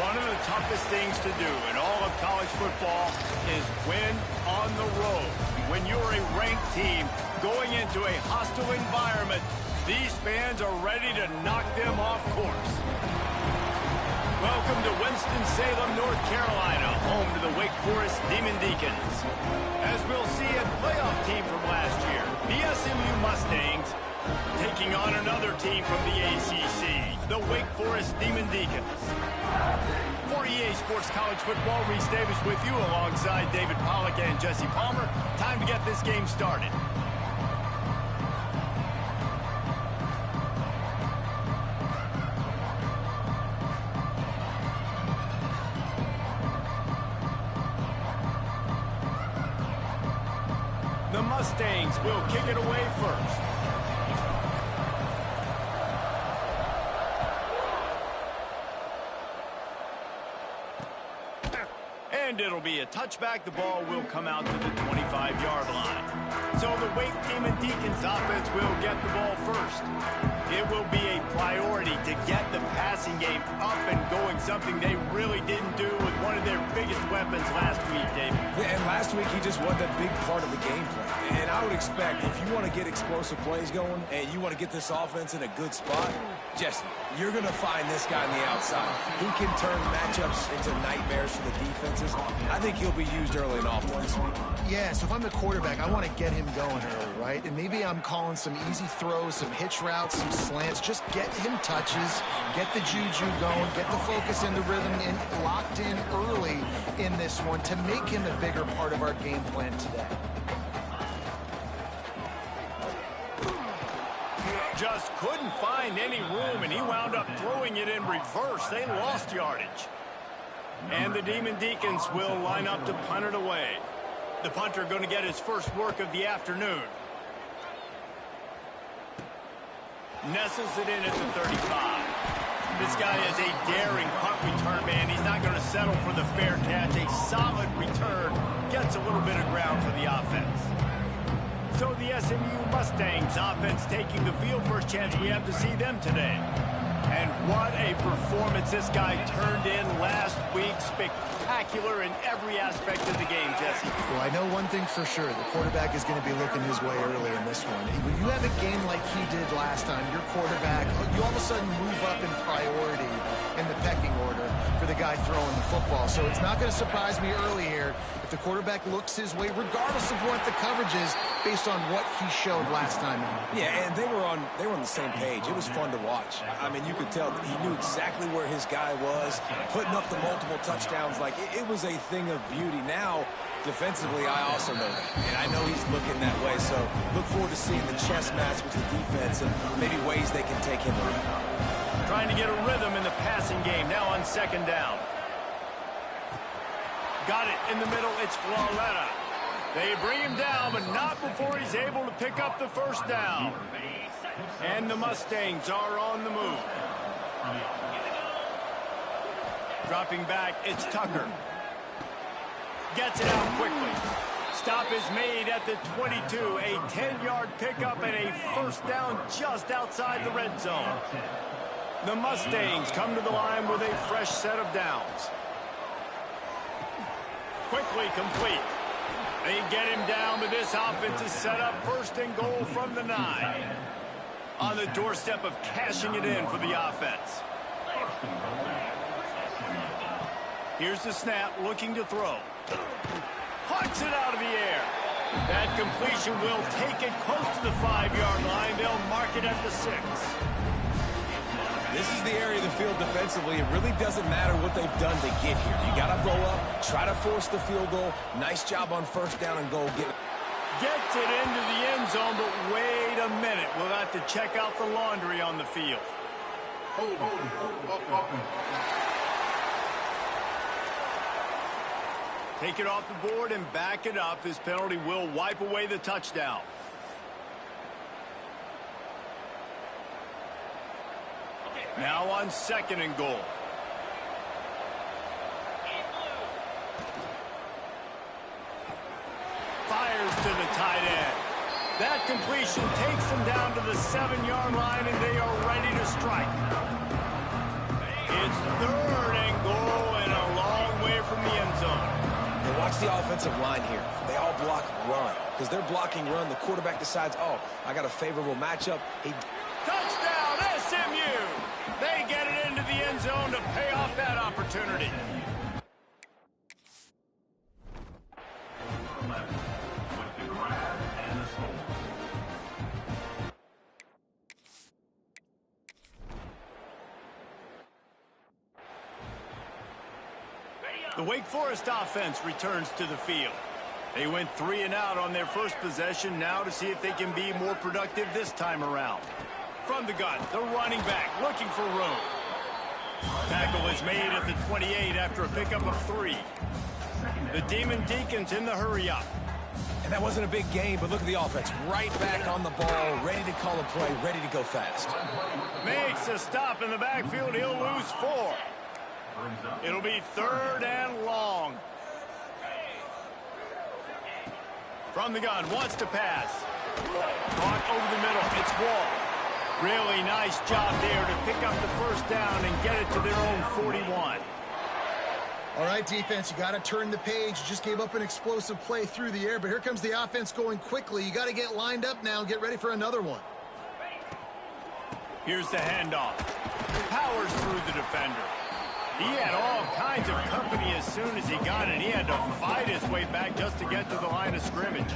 One of the toughest things to do in all of college football is win on the road. When you're a ranked team going into a hostile environment, these fans are ready to knock them off course. Welcome to Winston-Salem, North Carolina, home to the Wake Forest Demon Deacons. As we'll see, a playoff team from last year, the SMU Mustangs, taking on another team from the ACC, the Wake Forest Demon Deacons. For EA Sports College Football, Reese Davis with you alongside David Pollack and Jesse Palmer. Time to get this game started. The Mustangs will kick it away first. And it'll be a touchback. The ball will come out to the 25-yard line. So the Wake Demon Deacons offense will get the ball first. It will be a priority to get the passing game up and going, something they really didn't do with one of their biggest weapons last week, David. Yeah, and last week he just wasn't a big part of the game plan. And I would expect if you want to get explosive plays going and you want to get this offense in a good spot, Jesse, you're going to find this guy on the outside. He can turn matchups into nightmares for the defenses. I think he'll be used early and often this week. Yeah, so if I'm the quarterback, I want to get him going early, right? And maybe I'm calling some easy throws, some hitch routes, some slants. Just get him touches, get the juju going, get the focus and the rhythm locked in early in this one to make him a bigger part of our game plan today. Just couldn't find any room, and he wound up throwing it in reverse. They lost yardage. And the Demon Deacons will line up to punt it away. The punter going to get his first work of the afternoon. Nestles it in at the 35. This guy is a daring punt return man. He's not going to settle for the fair catch. A solid return. Gets a little bit of ground for the offense. So the SMU Mustangs offense taking the field. First chance we have to see them today. And what a performance this guy turned in last week. Spectacular in every aspect of the game, Jesse. Well, I know one thing for sure. The quarterback is going to be looking his way early in this one. When you have a game like he did last time, your quarterback, you all of a sudden move up in priority in the pecking order for the guy throwing the football. So it's not going to surprise me early here if the quarterback looks his way, regardless of what the coverage is, based on what he showed last time. Yeah, and they were on the same page. It was fun to watch. I mean, you could tell that he knew exactly where his guy was, putting up the multiple touchdowns. Like, it was a thing of beauty. Now, defensively, I also know that. And I know he's looking that way. So look forward to seeing the chess match with the defense and maybe ways they can take him around. Trying to get a rhythm in the passing game. Now on second down. Got it in the middle. It's Floretta. They bring him down, but not before he's able to pick up the first down. And the Mustangs are on the move. Dropping back, it's Tucker. Gets it out quickly. Stop is made at the 22. A 10-yard pickup and a first down just outside the red zone. The Mustangs come to the line with a fresh set of downs. Quickly complete. They get him down, but this offense is set up first and goal from the 9. On the doorstep of cashing it in for the offense. Here's the snap, looking to throw. Puts it out of the air. That completion will take it close to the 5-yard line. They'll mark it at the 6. This is the area of the field defensively. It really doesn't matter what they've done to get here. You got to blow up, try to force the field goal. Nice job on first down and goal. Gets it into the end zone, but wait a minute. We'll have to check out the laundry on the field. Take it off the board and back it up. This penalty will wipe away the touchdown. Now on second and goal. Fires to the tight end. That completion takes them down to the 7-yard line, and they are ready to strike. It's third and goal Watch the offensive line here. They all block run. Because they're blocking run, the quarterback decides, oh, I got a favorable matchup. Touchdown, SMU! They get it into the end zone to pay off that opportunity. The Wake Forest offense returns to the field. They went 3 and out on their first possession, now to see if they can be more productive this time around. From the gun, the running back looking for room. Tackle is made at the 28 after a pickup of 3. The Demon Deacons in the hurry-up. And that wasn't a big game, but look at the offense. Right back on the ball, ready to call a play, ready to go fast. Makes a stop in the backfield. He'll lose 4. It'll be 3rd and long. From the gun, wants to pass. Caught over the middle. It's Wall. Really nice job there to pick up the first down and get it to their own 41. All right, defense, you got to turn the page. You just gave up an explosive play through the air, but here comes the offense going quickly. You got to get lined up now and get ready for another one. Here's the handoff. Powers through the defender. He had all kinds of company as soon as he got it. He had to fight his way back just to get to the line of scrimmage.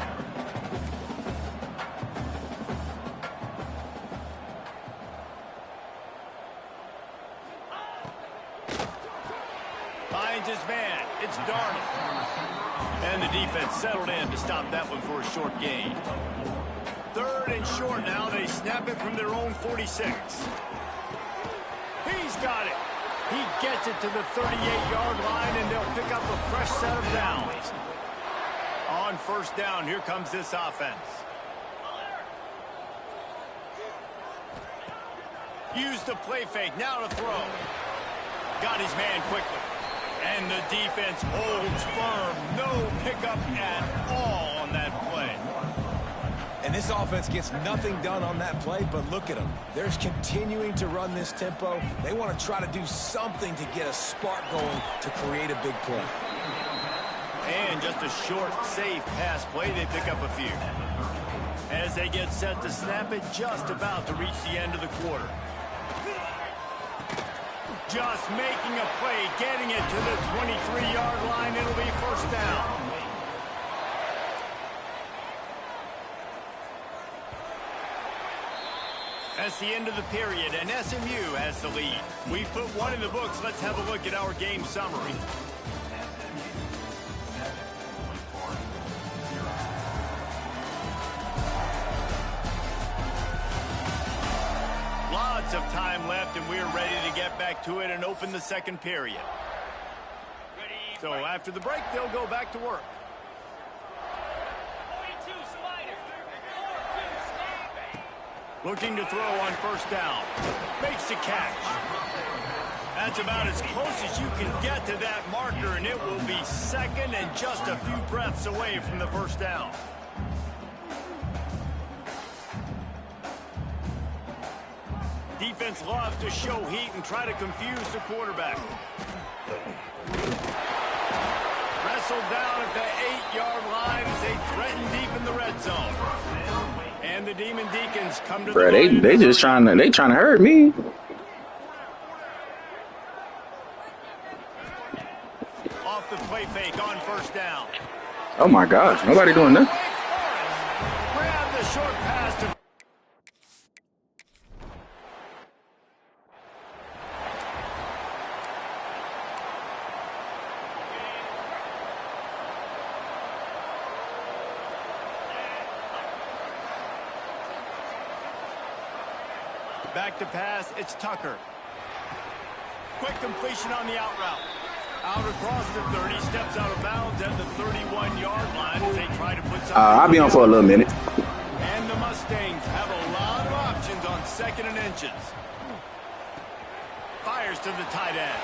Finds his man. It's Darnold. And the defense settled in to stop that one for a short gain. 3rd and short now. They snap it from their own 46. He's got it. He gets it to the 38-yard line, and they'll pick up a fresh set of downs. On first down, here comes this offense. Use the play fake, now to throw. Got his man quickly. And the defense holds firm. No pickup at all on that play. And this offense gets nothing done on that play, but look at them. They're continuing to run this tempo. They want to try to do something to get a spark going to create a big play. And just a short, safe pass play, they pick up a few. As they get set to snap it, just about to reach the end of the quarter. Just making a play, getting it to the 23-yard line. It'll be first down. That's the end of the period, and SMU has the lead. We've put one in the books. Let's have a look at our game summary. Lots of time left, and we're ready to get back to it and open the second period. So after the break, they'll go back to work. Looking to throw on first down. Makes the catch. That's about as close as you can get to that marker, and it will be second and just a few breaths away from the first down. Defense loves to show heat and try to confuse the quarterback. Wrestled down at the 8-yard line as they threaten deep in the red zone. And the Demon Deacons come to the line. They just trying to hurt me. Off the play fake on first down. Oh my gosh, nobody doing that. Grab the short pass to back to pass, it's Tucker. Quick completion on the out route. Out across the 30, steps out of bounds at the 31-yard line as they try to put something. I'll be on for a little minute. And the Mustangs have a lot of options on 2nd and inches. Fires to the tight end.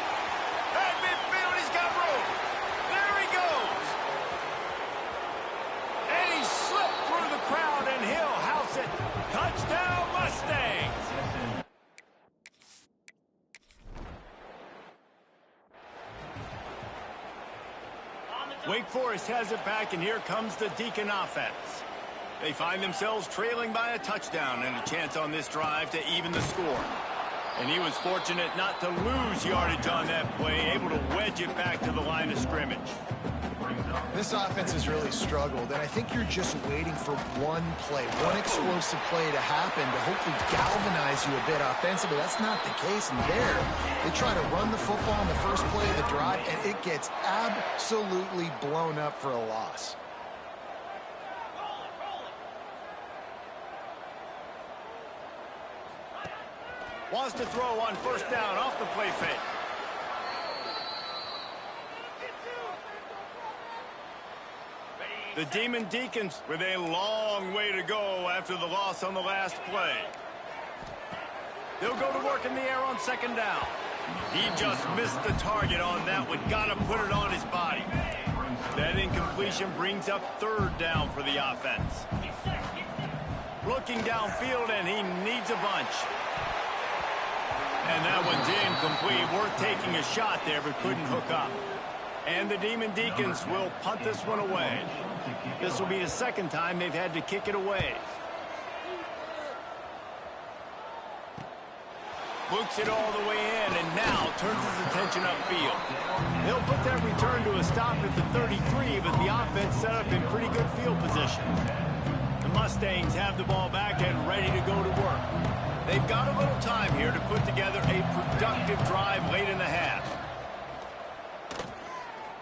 At midfield, he's got room. There he goes. And he slipped through the crowd, and he'll house it. Touchdown, Mustangs. Wake Forest has it back, and here comes the Deacon offense. They find themselves trailing by a touchdown and a chance on this drive to even the score. And he was fortunate not to lose yardage on that play, able to wedge it back to the line of scrimmage. This offense has really struggled, and I think you're just waiting for one play, one explosive play to happen to hopefully galvanize you a bit offensively. That's not the case, and there, they try to run the football in the first play of the drive, and it gets absolutely blown up for a loss. Wants to throw on first down off the play fake. The Demon Deacons with a long way to go after the loss on the last play. They'll go to work in the air on second down. He just missed the target on that one. Got to put it on his body. That incompletion brings up third down for the offense. Looking downfield, and he needs a bunch. And that one's incomplete. Worth taking a shot there, but couldn't hook up. And the Demon Deacons will punt this one away. This will be the second time they've had to kick it away. Books it all the way in, and now turns his attention upfield. They'll put that return to a stop at the 33, but the offense set up in pretty good field position. The Mustangs have the ball back and ready to go to work. They've got a little time here to put together a productive drive late in the half.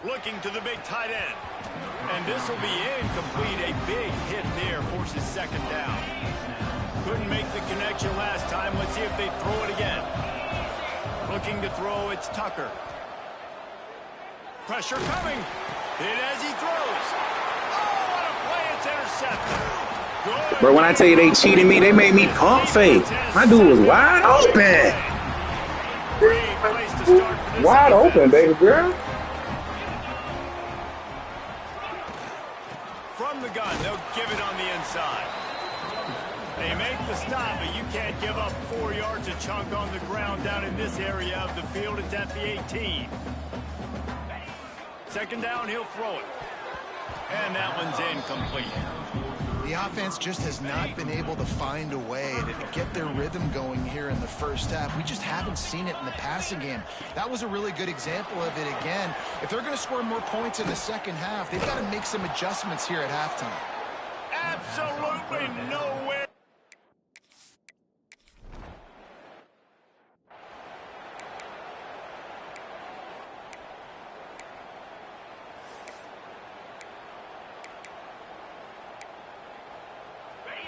Looking to the big tight end. And this will be incomplete. A big hit there forces second down. Couldn't make the connection last time. Let's see if they throw it again. Looking to throw, it's Tucker. Pressure coming. Hit as he throws. Oh, what a play. It's intercepted. Good. Bro, when I tell you they cheated me, they made me pump fake. My dude was wide open. Great place to start for this Wide defense. open, baby girl. From the gun, they'll give it on the inside. They make the stop, but you can't give up 4 yards a chunk on the ground down in this area of the field. It's at the 18. Second down, he'll throw it. And that one's incomplete. The offense just has not been able to find a way to get their rhythm going here in the first half. We just haven't seen it in the passing game. That was a really good example of it again. If they're going to score more points in the second half, they've got to make some adjustments here at halftime. Absolutely nowhere.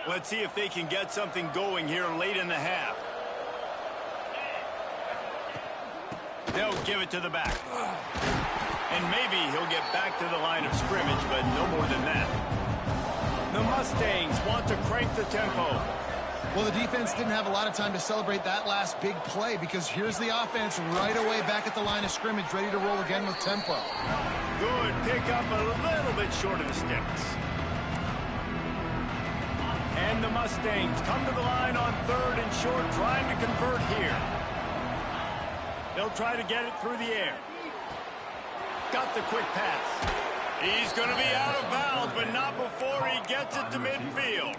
Let's see if they can get something going here late in the half. They'll give it to the back. And maybe he'll get back to the line of scrimmage, but no more than that. The Mustangs want to crank the tempo. Well, the defense didn't have a lot of time to celebrate that last big play because here's the offense right away back at the line of scrimmage, ready to roll again with tempo. Good pick up, a little bit short of the sticks. And the Mustangs come to the line on third and short, trying to convert here. They'll try to get it through the air. Got the quick pass. He's going to be out of bounds, but not before he gets it to midfield.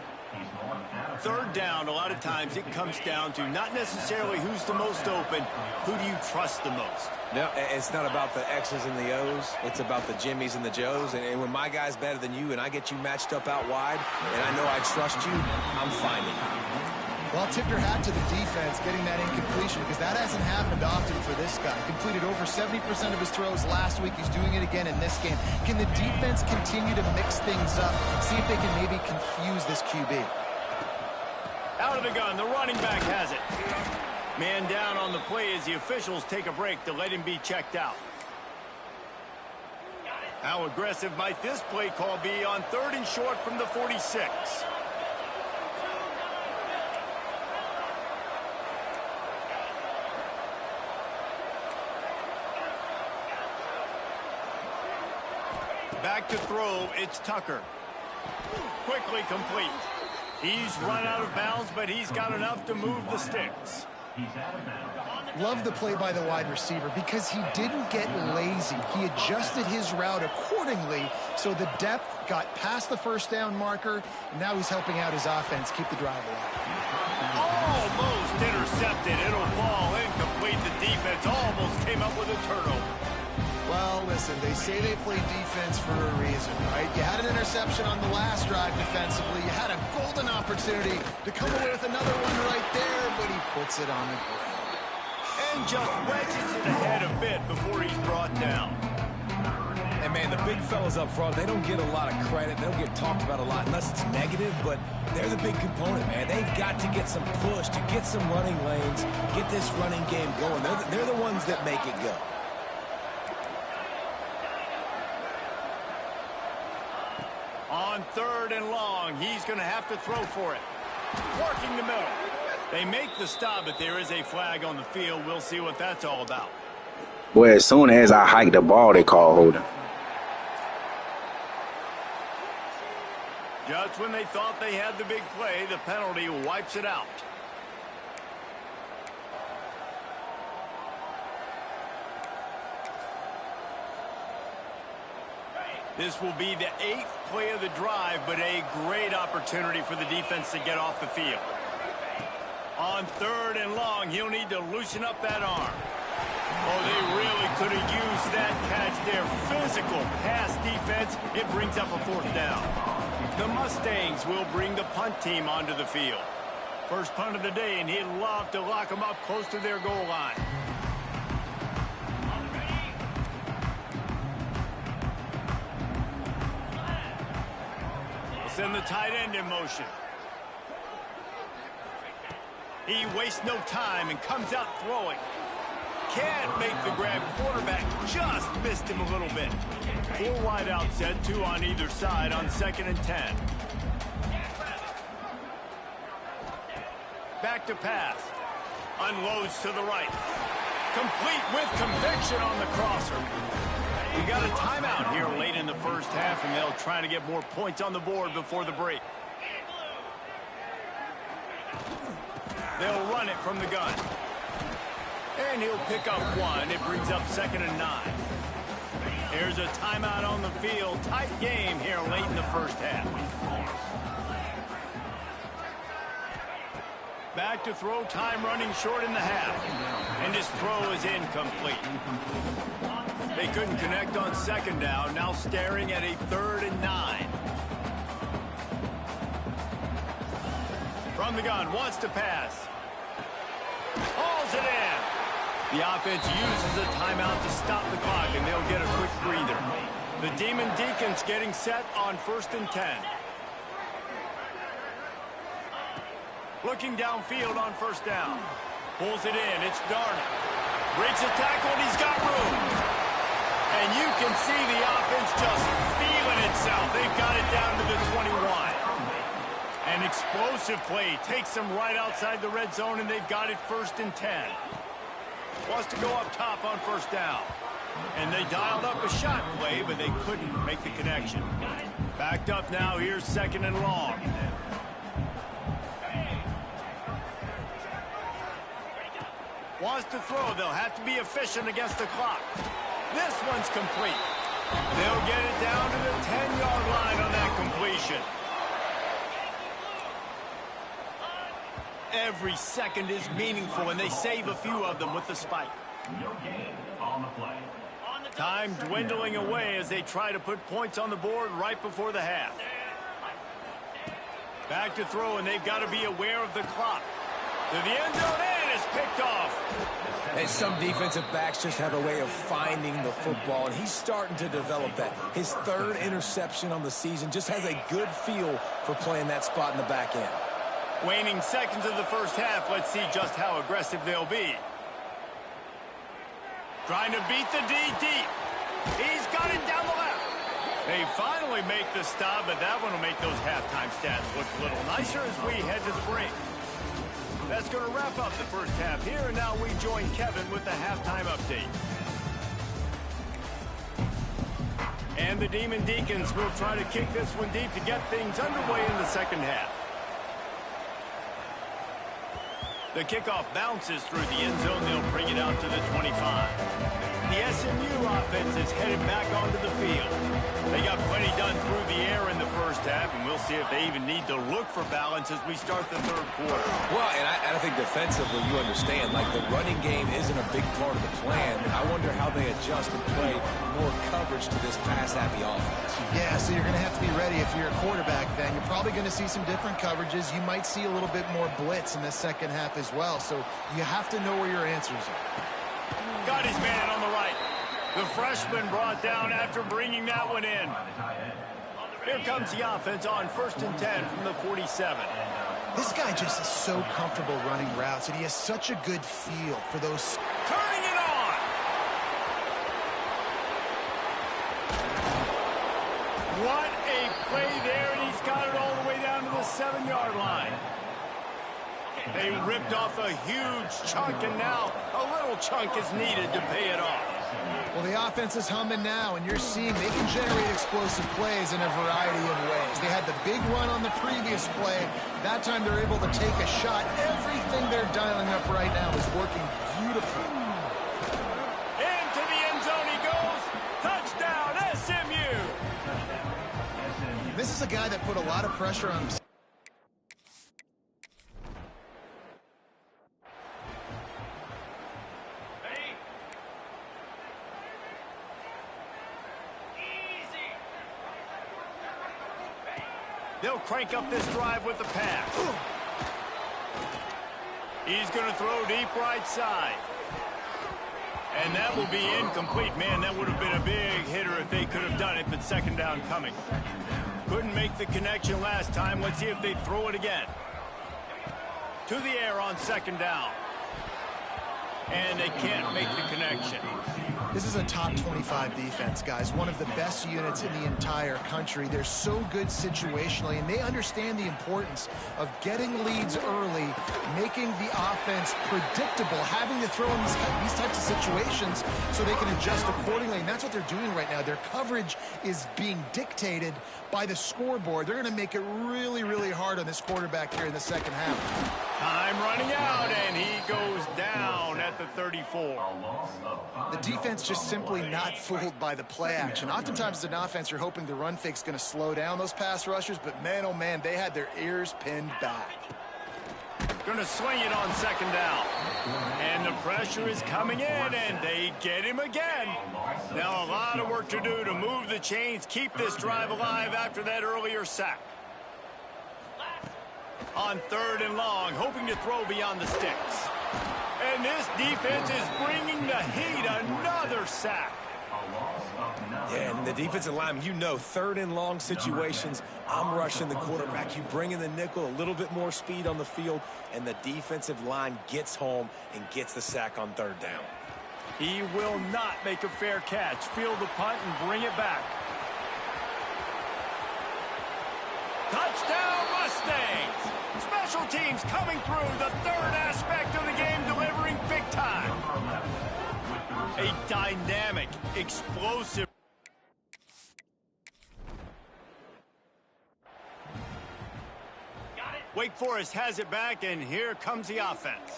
Third down, a lot of times it comes down to not necessarily who's the most open, who do you trust the most? No, it's not about the X's and the O's. It's about the Jimmies and the Joes. And when my guy's better than you and I get you matched up out wide and I know I trust you, I'm finding you. Well, tip your hat to the defense getting that incompletion because that hasn't happened often for this guy. Completed over 70% of his throws last week. He's doing it again in this game. Can the defense continue to mix things up? See if they can maybe confuse this QB. Out of the gun, the running back has it. Man down on the play as the officials take a break to let him be checked out. How aggressive might this play call be on third and short from the 46? Back to throw, it's Tucker. Quickly complete. He's run out of bounds, but he's got enough to move the sticks. Love the play by the wide receiver because he didn't get lazy. He adjusted his route accordingly, so the depth got past the first down marker, and now he's helping out his offense keep the drive alive. Almost intercepted. It'll fall incomplete. The defense almost came up with a turnover. Well, listen, they say they play defense for a reason, right? You had an interception on the last drive defensively. You had a golden opportunity to come away with another one right there, but he puts it on the ground. And just wedges it ahead a bit before he's brought down. And, man, the big fellas up front, they don't get a lot of credit. They don't get talked about a lot unless it's negative, but they're the big component, man. They've got to get some push, to get some running lanes, get this running game going. They're the ones that make it go. On 3rd and long, he's going to have to throw for it. Working the middle. They make the stop, but there is a flag on the field. We'll see what that's all about. Boy, as soon as I hike the ball, they call holding. Just when they thought they had the big play, the penalty wipes it out. This will be the 8th play of the drive, but a great opportunity for the defense to get off the field. On 3rd and long, he'll need to loosen up that arm. Oh, they really could have used that catch there. Physical pass defense. It brings up a 4th down. The Mustangs will bring the punt team onto the field. First punt of the day, and he'd love to lock them up close to their goal line. Send the tight end in motion. He wastes no time and comes out throwing. Can't make the grab. Quarterback just missed him a little bit. 4 wide out set, 2 on either side on 2nd and 10. Back to pass. Unloads to the right. Complete with conviction on the crosser. We got a timeout here late in the first half, and they'll try to get more points on the board before the break. They'll run it from the gun. And he'll pick up 1. It brings up 2nd and 9. Here's a timeout on the field. Tight game here late in the first half. Back to throw, time running short in the half. And his throw is incomplete. They couldn't connect on 2nd down. Now staring at a 3rd and 9. From the gun, wants to pass. Hauls it in. The offense uses a timeout to stop the clock, and they'll get a quick breather. The Demon Deacons getting set on 1st and 10. Looking downfield on 1st down. Pulls it in. It's Darnold. Breaks a tackle, and he's got room. And you can see the offense just feeling itself. They've got it down to the 21. An explosive play takes them right outside the red zone, and they've got it 1st and 10. Wants to go up top on 1st down. And they dialed up a shot play, but they couldn't make the connection. Backed up now. Here's 2nd and long. Wants to throw. They'll have to be efficient against the clock. This one's complete. They'll get it down to the 10-yard line on that completion. Every second is meaningful, and they save a few of them with the spike. Time dwindling away as they try to put points on the board right before the half. Back to throw, and they've got to be aware of the clock. To the end zone, and it's picked off. And some defensive backs just have a way of finding the football, and he's starting to develop that. His 3rd interception on the season, just has a good feel for playing that spot in the back end. Waning seconds of the first half. Let's see just how aggressive they'll be. Trying to beat the D deep. He's got it down the left. They finally make the stop, but that one will make those halftime stats look a little nicer as we head to the break. That's going to wrap up the first half here, and now we join Kevin with the halftime update. And the Demon Deacons will try to kick this one deep to get things underway in the second half. The kickoff bounces through the end zone. They'll bring it out to the 25. The SMU offense is headed back onto the field. They got plenty done through the air in the first half, and we'll see if they even need to look for balance as we start the third quarter. Well, and I think defensively, you understand, like the running game isn't a big part of the plan. I wonder how they adjust and play more coverage to this pass-happy offense. Yeah, so you're going to have to be ready if you're a quarterback then. You're probably going to see some different coverages. You might see a little bit more blitz in the second half as well. So you have to know where your answers are. Got his man on the right. The freshman brought down after bringing that one in. Here comes the offense on 1st and 10 from the 47. This guy just is so comfortable running routes, and he has such a good feel for those. Turning it on. What a play there, and he's got it all the way down to the 7-yard line. They ripped off a huge chunk, and now a little chunk is needed to pay it off. Well, the offense is humming now, and you're seeing they can generate explosive plays in a variety of ways. They had the big run on the previous play. That time they're able to take a shot. Everything they're dialing up right now is working beautifully. Into the end zone he goes. Touchdown, SMU. This is a guy that put a lot of pressure on himself. They'll crank up this drive with the pass. He's going to throw deep right side. And that will be incomplete. Man, that would have been a big hitter if they could have done it, but second down coming. Couldn't make the connection last time. Let's see if they throw it again. To the air on second down. And they can't make the connection. This is a top 25 defense, guys. One of the best units in the entire country. They're so good situationally, and they understand the importance of getting leads early, making the offense predictable, having to throw in these types of situations so they can adjust accordingly. And that's what they're doing right now. Their coverage is being dictated by the scoreboard. They're going to make it really, really hard on this quarterback here in the second half. Time running out, and he goes down at the 34. The defense just simply not fooled by the play action. Oftentimes as an offense, you're hoping the run fake's going to slow down those pass rushers, but man, oh man, they had their ears pinned back. Going to swing it on second down. And the pressure is coming in, and they get him again. Now a lot of work to do to move the chains, keep this drive alive after that earlier sack. On 3rd and long, hoping to throw beyond the sticks. And this defense is bringing the heat. Another sack. Yeah, and the defensive line, you know, 3rd and long situations, I'm rushing the quarterback. You bring in the nickel, a little bit more speed on the field, and the defensive line gets home and gets the sack on 3rd down. He will not make a fair catch. Field the punt and bring it back. Touchdown, Mustangs! Special teams coming through, the 3rd aspect of the game, delivering big time. A dynamic, explosive. Wake Forest has it back, and here comes the offense.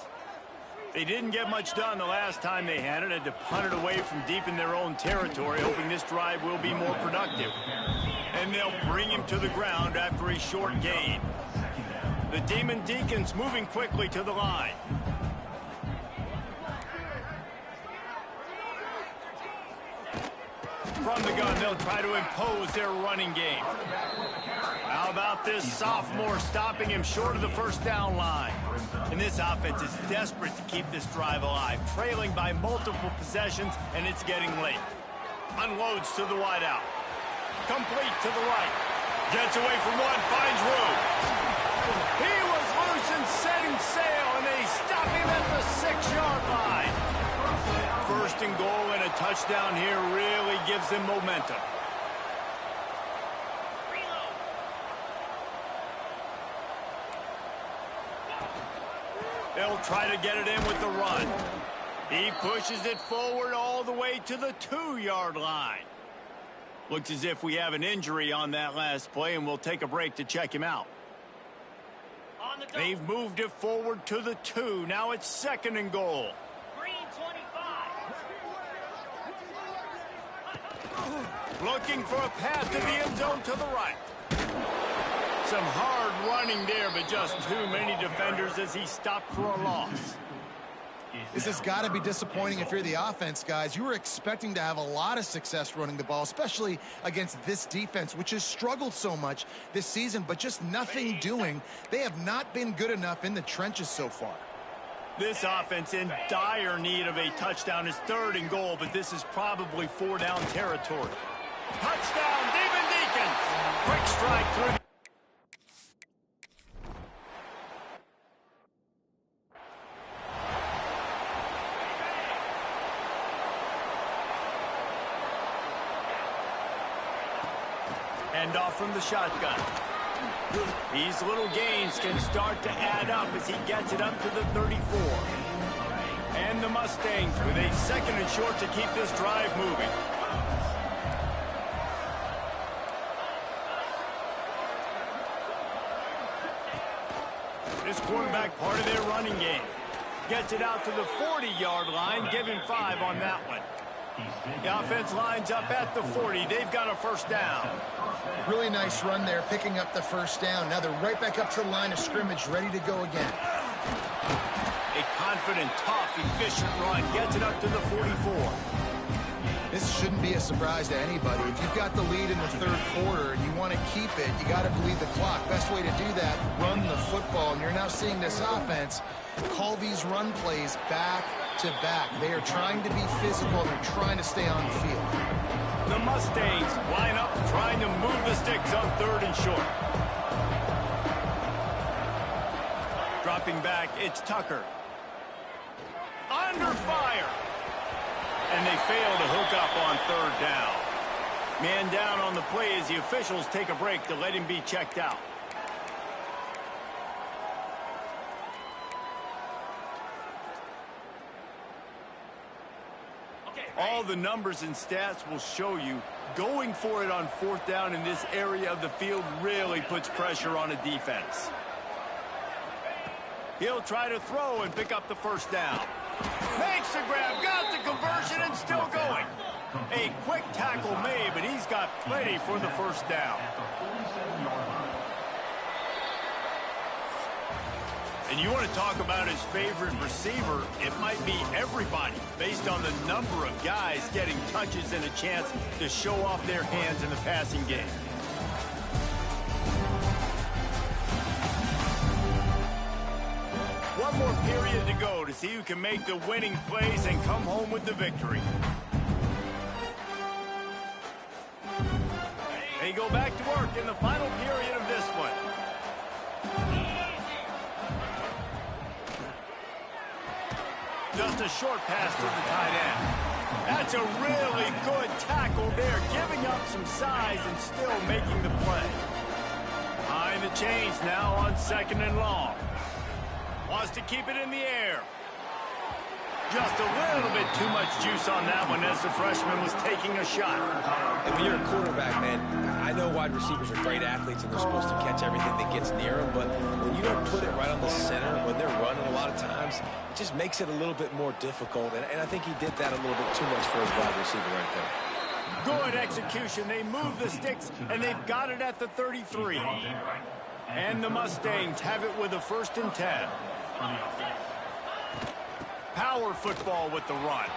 They didn't get much done the last time they had it. Had to punt it away from deep in their own territory, hoping this drive will be more productive. And they'll bring him to the ground after a short gain. The Demon Deacons moving quickly to the line. From the gun, they'll try to impose their running game. How about this sophomore stopping him short of the first down line? And this offense is desperate to keep this drive alive, trailing by multiple possessions, and it's getting late. Unloads to the wideout. Complete to the right. Gets away from one, finds room. He was loose and setting sail, and they stop him at the 6-yard line. 1st and goal and a touchdown here really gives them momentum. They'll try to get it in with the run. He pushes it forward all the way to the 2-yard line. Looks as if we have an injury on that last play, and we'll take a break to check him out. On They've moved it forward to the 2. Now it's 2nd and goal. Green 25. Looking for a path to the end zone to the right. Some hard running there, but just too many defenders as he stopped for a loss. This has got to be disappointing if you're the offense, guys. You were expecting to have a lot of success running the ball, especially against this defense, which has struggled so much this season, but just nothing doing. They have not been good enough in the trenches so far. This offense in dire need of a touchdown is 3rd and goal, but this is probably 4-down territory. Touchdown, David Deacon! Quick strike through. Handoff from the shotgun. These little gains can start to add up as he gets it up to the 34. And the Mustangs with a 2nd and short to keep this drive moving. This quarterback part of their running game. Gets it out to the 40-yard line. Give him 5 on that one. The offense lines up at the 40. They've got a 1st down. Really nice run there, picking up the 1st down. Now they're right back up to the line of scrimmage, ready to go again. A confident, tough, efficient run. Gets it up to the 44. This shouldn't be a surprise to anybody. If you've got the lead in the 3rd quarter and you want to keep it, you got to bleed the clock. Best way to do that, run the football. And you're now seeing this offense call these run plays back to back. They are trying to be physical, and they're trying to stay on the field. The Mustangs line up, trying to move the sticks on 3rd and short. Dropping back, it's Tucker. Under fire. And they fail to hook up on 3rd down. Man down on the play as the officials take a break to let him be checked out. All the numbers and stats will show you going for it on 4th down in this area of the field really puts pressure on a defense. He'll try to throw and pick up the 1st down. Makes the grab, got the conversion, and still going. A quick tackle made, but he's got plenty for the 1st down. And you want to talk about his favorite receiver, it might be everybody, based on the number of guys getting touches and a chance to show off their hands in the passing game. One more period to go to see who can make the winning plays and come home with the victory. They go back to work in the final period of this one. Just a short pass to the tight end. That's a really good tackle there, giving up some size and still making the play. Behind the chains now on 2nd and long. Wants to keep it in the air. Just a little bit too much juice on that one as the freshman was taking a shot. And when you're a quarterback, man, I know wide receivers are great athletes and they're supposed to catch everything that gets near them, but when you don't put it right on the center, when they're running a lot of times, it just makes it a little bit more difficult. And I think he did that a little bit too much for his wide receiver right there. Good execution. They move the sticks, and they've got it at the 33. And the Mustangs have it with a 1st and 10. Power football with the run.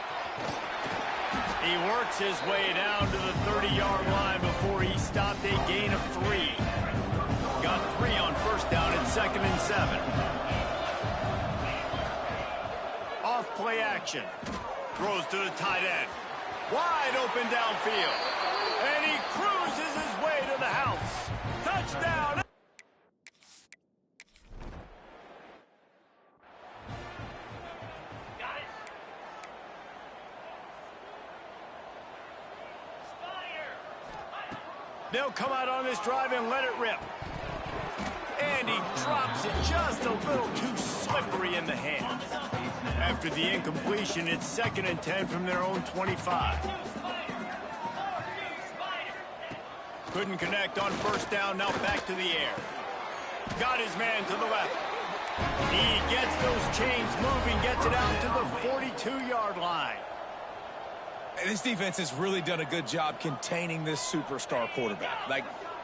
He works his way down to the 30-yard line before he stopped a gain of 3. Got 3 on 1st down and 2nd and 7. Off play action. Throws to the tight end. Wide open downfield. And he cruises his way to the house. Touchdown! They'll come out on this drive and let it rip. And he drops it just a little too slippery in the hands. After the incompletion, it's 2nd and 10 from their own 25. Couldn't connect on 1st down, now back to the air. Got his man to the left. He gets those chains moving, gets it out to the 42-yard line. And this defense has really done a good job containing this superstar quarterback.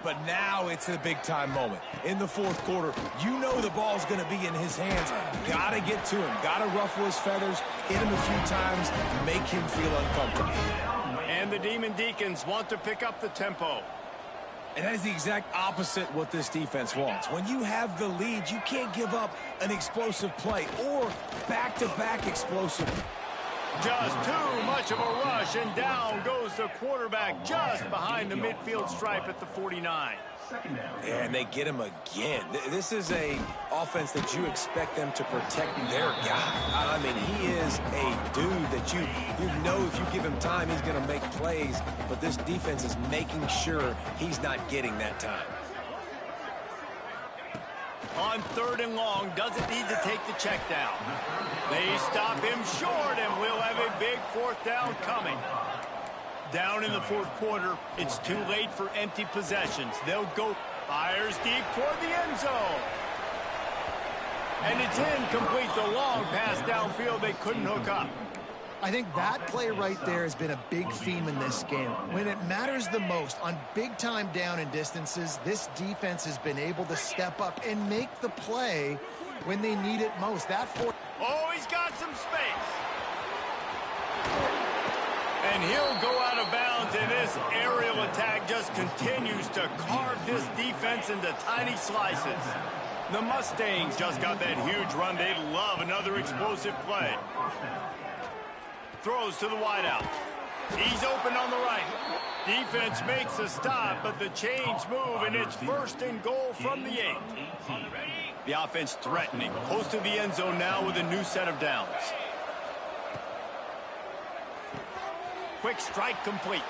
But now it's a big-time moment. In the fourth quarter, you know the ball's going to be in his hands. Got to get to him. Got to ruffle his feathers, hit him a few times, make him feel uncomfortable. And the Demon Deacons want to pick up the tempo. And that is the exact opposite what this defense wants. When you have the lead, you can't give up an explosive play or back-to-back explosive. Just too much of a rush, and down goes the quarterback just behind the midfield stripe at the 49. And they get him again. This is a offense that you expect them to protect their guy. I mean, he is a dude that you know if you give him time, he's going to make plays. But this defense is making sure he's not getting that time. On 3rd and long, doesn't need to take the check down. They stop him short, and we'll have a big 4th down coming. Down in the 4th quarter, it's too late for empty possessions. They'll go, fires deep toward the end zone. And it's incomplete. The long pass downfield, they couldn't hook up. I think that play right there has been a big theme in this game. When it matters the most, on big-time down and distances, this defense has been able to step up and make the play when they need it most. Oh, he's got some space. And he'll go out of bounds, and this aerial attack just continues to carve this defense into tiny slices. The Mustangs just got that huge run. They love another explosive play. Throws to the wideout. He's open on the right. Defense makes a stop, but the chains move, and it's 1st and goal from the 8. The offense threatening. Close to the end zone now with a new set of downs. Quick strike complete.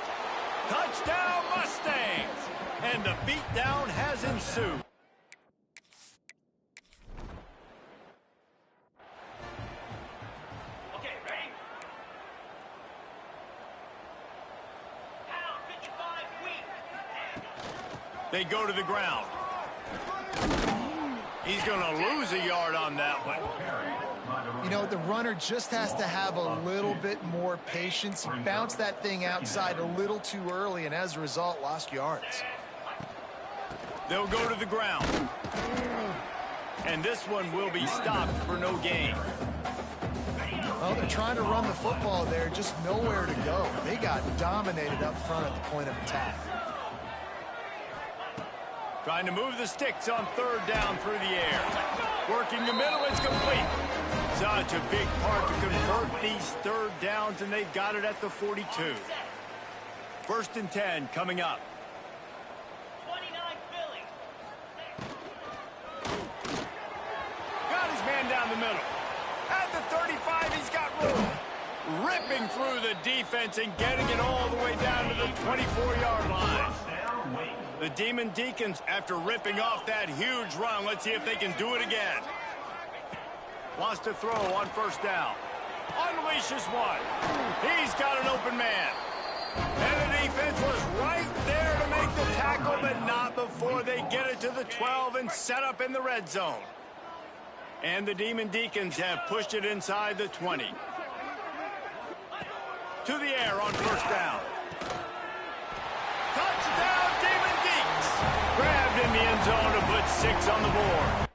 Touchdown Mustangs! And the beatdown has ensued. They go to the ground. He's going to lose a yard on that one. You know, the runner just has to have a little bit more patience. He bounced that thing outside a little too early, and as a result, lost yards. They'll go to the ground. And this one will be stopped for no gain. Well, they're trying to run the football there, just nowhere to go. They got dominated up front at the point of attack. Trying to move the sticks on 3rd down through the air. Working the middle, it's complete. Such a big part to convert these 3rd downs, and they've got it at the 42. 1st and 10 coming up. 29 Philly. Got his man down the middle. At the 35, he's got room. Ripping through the defense and getting it all the way down to the 24-yard line. The Demon Deacons, after ripping off that huge run, let's see if they can do it again. Wants to throw on 1st down. Unleashes one. He's got an open man. And the defense was right there to make the tackle, but not before they get it to the 12 and set up in the red zone. And the Demon Deacons have pushed it inside the 20. To the air on 1st down. Touchdown, Demon Deacs! Grabbed in the end zone to put 6 on the board.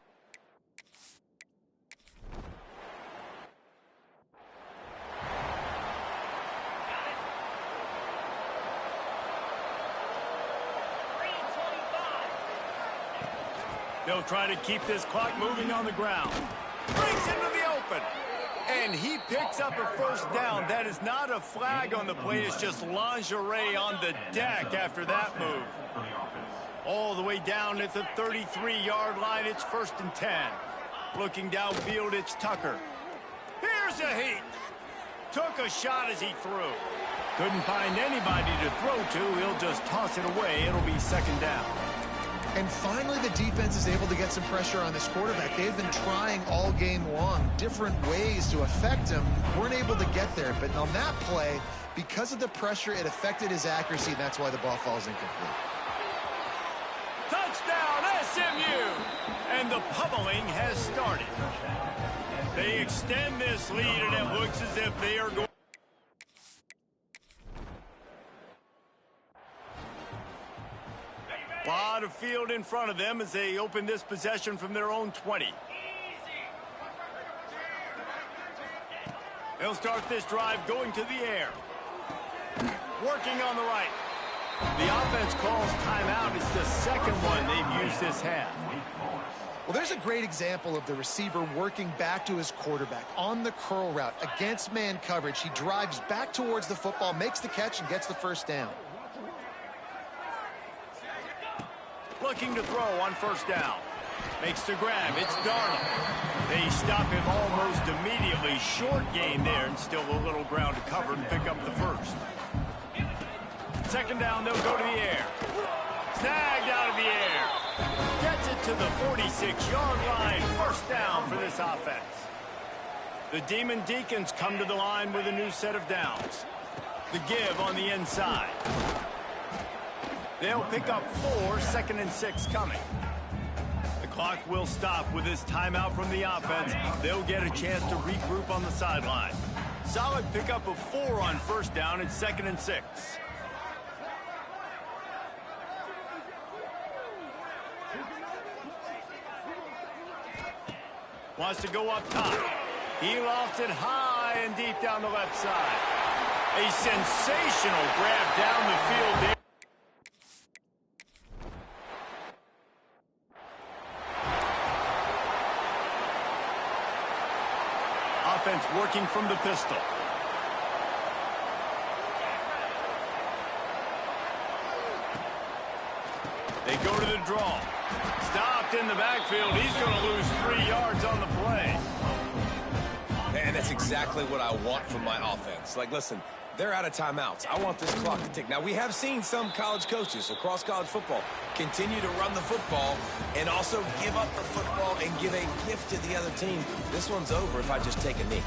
They'll try to keep this clock moving on the ground. Breaks into the open. And he picks up a 1st down. That is not a flag on the play. It's just lingerie on the deck after that move. All the way down at the 33-yard line, it's 1st and 10. Looking downfield, it's Tucker. Here's a heat. Took a shot as he threw. Couldn't find anybody to throw to. He'll just toss it away. It'll be 2nd down. And finally, the defense is able to get some pressure on this quarterback. They've been trying all game long different ways to affect him. Weren't able to get there. But on that play, because of the pressure, it affected his accuracy. And that's why the ball falls incomplete. Touchdown, SMU! And the pummeling has started. They extend this lead, and it looks as if they are going. A lot of field in front of them as they open this possession from their own 20. They'll start this drive going to the air. Working on the right. The offense calls timeout. It's the second one they've used this half. Well, there's a great example of the receiver working back to his quarterback on the curl route against man coverage. He drives back towards the football, makes the catch, and gets the first down. Looking to throw on first down. Makes the grab. It's Darnold. They stop him almost immediately. Short gain there, and still a little ground to cover and pick up the first. Second down, they'll go to the air. Snagged out of the air. Gets it to the 46-yard line. First down for this offense. The Demon Deacons come to the line with a new set of downs. The give on the inside. They'll pick up 4, 2nd and 6 coming. The clock will stop with this timeout from the offense. They'll get a chance to regroup on the sideline. Solid pickup of 4 on first down and 2nd and 6. Wants to go up top. He lofts it high and deep down the left side. A sensational grab down the field there. Offense working from the pistol. They go to the draw. Stopped in the backfield. He's going to lose 3 yards on the play. And that's exactly what I want from my offense. Like, listen, they're out of timeouts. I want this clock to tick. Now, we have seen some college coaches across college football continue to run the football and also give up the football and give a gift to the other team. This one's over if I just take a knee.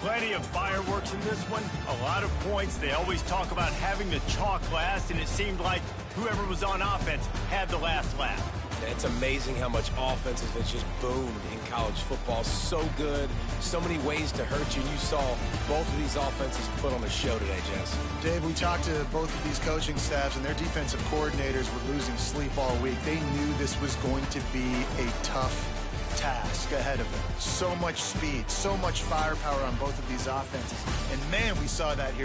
Plenty of fireworks in this one. A lot of points. They always talk about having the chalk last, and it seemed like whoever was on offense had the last laugh. It's amazing how much offense has just boomed in college football. So good. So many ways to hurt you. You saw both of these offenses put on a show today, Jess. Dave, we talked to both of these coaching staffs, and their defensive coordinators were losing sleep all week. They knew this was going to be a tough task ahead of them. So much speed, so much firepower on both of these offenses. And, man, we saw that here.